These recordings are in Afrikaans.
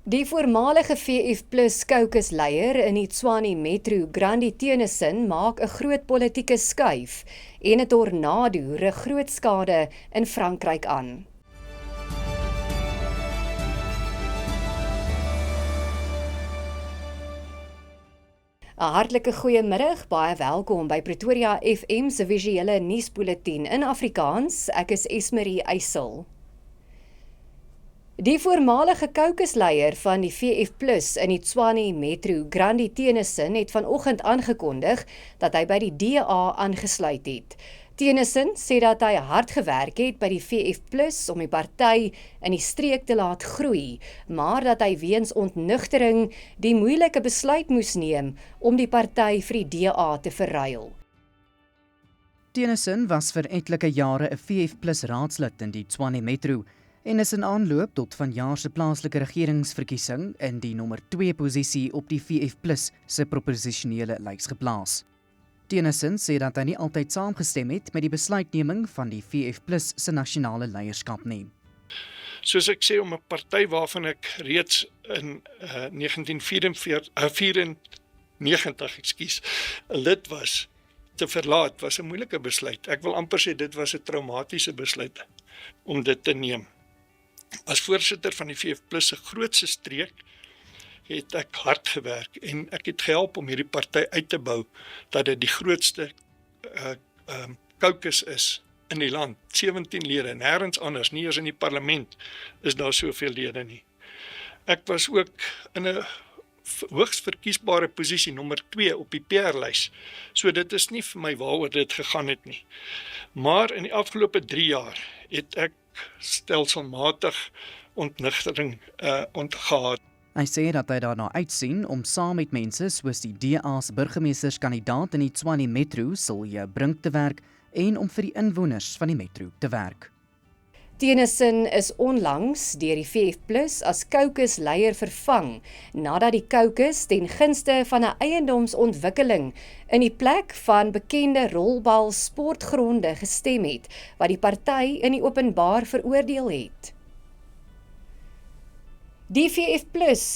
Die voormalige VF+ caucusleier in die Tshwane Metro, Grandi Theunissen, maak 'n groot politieke skuif en 'n tornado rig groot skade in Frankryk aan. 'n Hartlike goeiemiddag, baie welkom by Pretoria FM se visuele nuusbulletin in Afrikaans. Ek is Esmerie Eysel. Die voormalige caucusleier van die VF+ in die Tshwane Metro, Grandi Theunissen, het vanoggend aangekondig dat hy by die DA aangesluit het. Theunissen sê dat hy hard gewerk het by die VF+ om die party in die streek te laat groei, maar dat hy weens ontnugtering die moeilike besluit moes neem om die party vir die DA te verruil. Theunissen was vir etlike jare 'n VF+ raadslid in die Tshwane Metro en is in aanloop tot vanjaar se plaaslike regeringsverkiesing in die nommer 2 posisie op die VF+ se proposisionele lys geplaas. Theunissen sê dat hy nie altyd saamgestem het met die besluitneming van die VF+ se nasionale leierskap nie. Soos ek sê, om 'n party waarvan ek reeds in 1994 'n lid was, te verlaat, was 'n moeilike besluit. Ek wil amper sê dit was 'n traumatiese besluit om dit te neem. As voorsitter van die VF+ se grootste streek het ek hard gewerk en ek het gehelp om hierdie party uit te bou dat dit die grootste caucus is in die land. 17 lede, nêrens anders, nie eers in die parlement is daar soveel lede nie. Ek was ook in 'n hoogs verkiesbare posisie, nommer 2 op die PR-lys. So dit is nie vir my waaroor dit gegaan het nie. Maar in die afgelope 3 jaar het ek stelselmatig ontnugtering ontgehad. Hy sê dat hy daarna uitsien om saam met mense soos die DA se burgemeesterskandidaat in die Tshwane Metro, Silje Brink, te werk en om vir die inwoners van die metro te werk. Theunissen is onlangs deur die VF+ as caucusleier vervang, nadat die caucus ten gunste van 'n eiendomsontwikkeling in die plek van bekende rolbal sportgronde gestem het, wat die party in die openbaar veroordeel het. Die VF+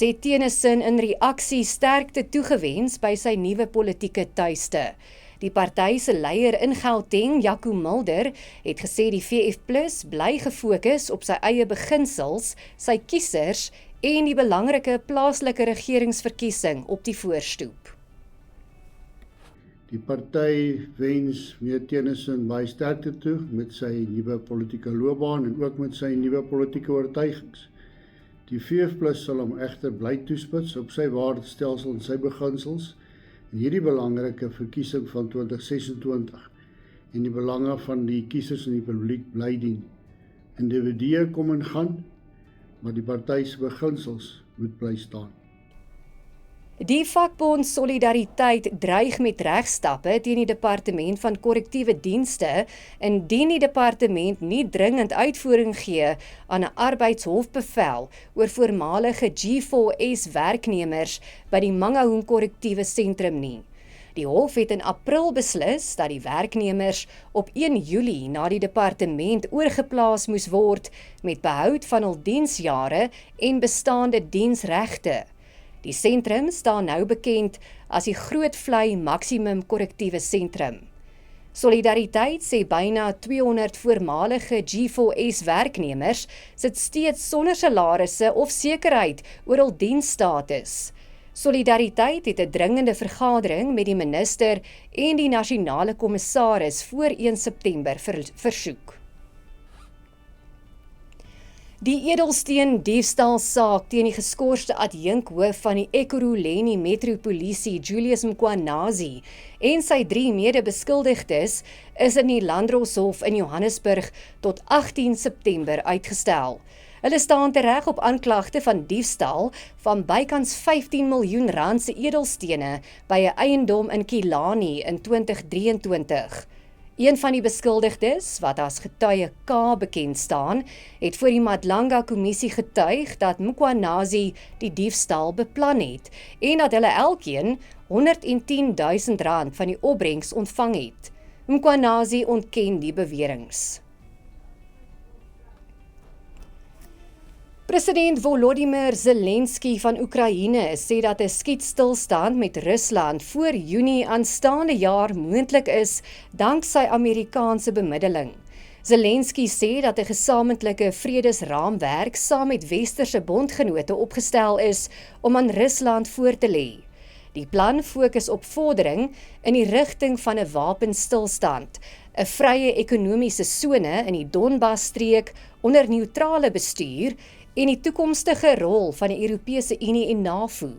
het Theunissen in reaksie sterkte toegewens by sy nuwe politieke tuiste. Die party se leier in Gauteng, Jaco Mulder, het gesê die VF+ bly gefokus op sy eie beginsels, sy kiesers en die belangrike plaaslike regeringsverkiesing op die voorstoep. Die party wens meneer Theunissen baie sterkte toe met sy nuwe politieke loopbaan en ook met sy nuwe politieke oortuigings. Die VF+ sal hom egter bly toespits op sy waardestelsel en sy beginsels in hierdie belangrike verkiesing van 2026 en die belange van die kiesers en die publiek bly dien. Individue kom en gaan, maar die party se beginsels moet bly staan. Die vakbond Solidariteit dreig met regstappe teen die Departement van Korrektiewe Dienste indien die departement nie dringend uitvoering gee aan 'n arbeidshofbevel oor voormalige G4S werknemers by die Mangaung Korrektiewe Sentrum nie. Die hof het in April beslis dat die werknemers op 1 Julie na die departement oorgeplaas moes word met behoud van hul diensjare en bestaande diensregte. Die sentrum staan nou bekend as die Groot Vlei Maksimum Korrektiewe Sentrum. Solidariteit sê byna 200 voormalige G4S werknemers sit steeds sonder salarisse of sekerheid oor hul diensstatus. Solidariteit het 'n dringende vergadering met die minister en die nasionale kommissaris voor 1 September versoek. Die edelsteen diefstalsaak teen die geskorste adjunkhoof van die Ekurhuleni Metropolisie, Julius Mkhwanazi, en sy 3 mede-beskuldigdes is in die Landdroshof in Johannesburg tot 18 September uitgestel. Hulle staan tereg op aanklagte van diefstal van bykans 15 miljoen rand se edelstene by 'n eiendom in Kilani in 2023. Een van die beskuldigdes, wat as getuie K bekend staan, het voor die Madlanga-kommissie getuig dat Mkhwanazi die diefstal beplan het en dat hulle elkeen R110 000 van die opbrengs ontvang het. Mkhwanazi ontken die beweringe. President Volodymyr Zelensky van Oekraïne sê dat 'n skietstilstand met Rusland voor Junie aanstaande jaar moontlik is danksy Amerikaanse bemiddeling. Zelensky sê dat 'n gesamentlike vredesraamwerk saam met westerse bondgenote opgestel is om aan Rusland voor te lê. Die plan fokus op vordering in die rigting van 'n wapenstilstand, 'n vrye ekonomiese sone in die Donbas-streek onder neutrale bestuur en die toekomstige rol van die Europese Unie en NAVO.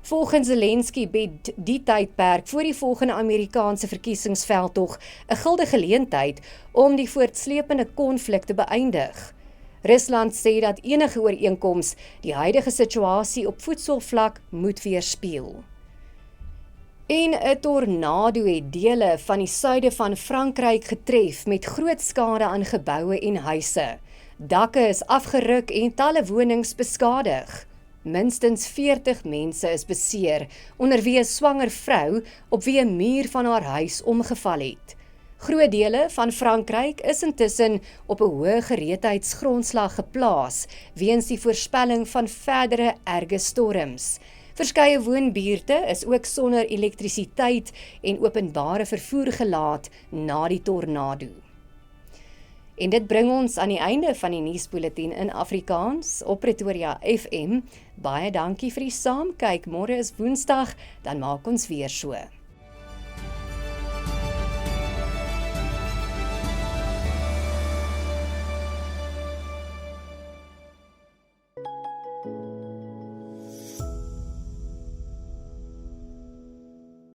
Volgens Zelensky bied die tydperk voor die volgende Amerikaanse verkiesingsveldtog 'n gulde geleentheid om die voortsleepende konflik te beëindig. Rusland sê dat enige ooreenkoms die huidige situasie op voedselvlak moet weerspieël. En 'n tornado het dele van die suide van Frankryk getref met groot skade aan geboue en huise. Dakke is afgeruk en talle wonings beskadig. Minstens 40 mense is beseer, onder wie 'n swanger vrou op wie 'n muur van haar huis omgeval het. Groot dele van Frankryk is intussen op 'n hoë gereedheidsgrondslag geplaas weens die voorspelling van verdere erge storms. Verskeie woonbuurte is ook sonder elektrisiteit en openbare vervoer gelaat na die tornado. En dit bring ons aan die einde van die nuusbulletin in Afrikaans op Pretoria FM. Baie dankie vir die saamkyk. Môre is Woensdag, dan maak ons weer so.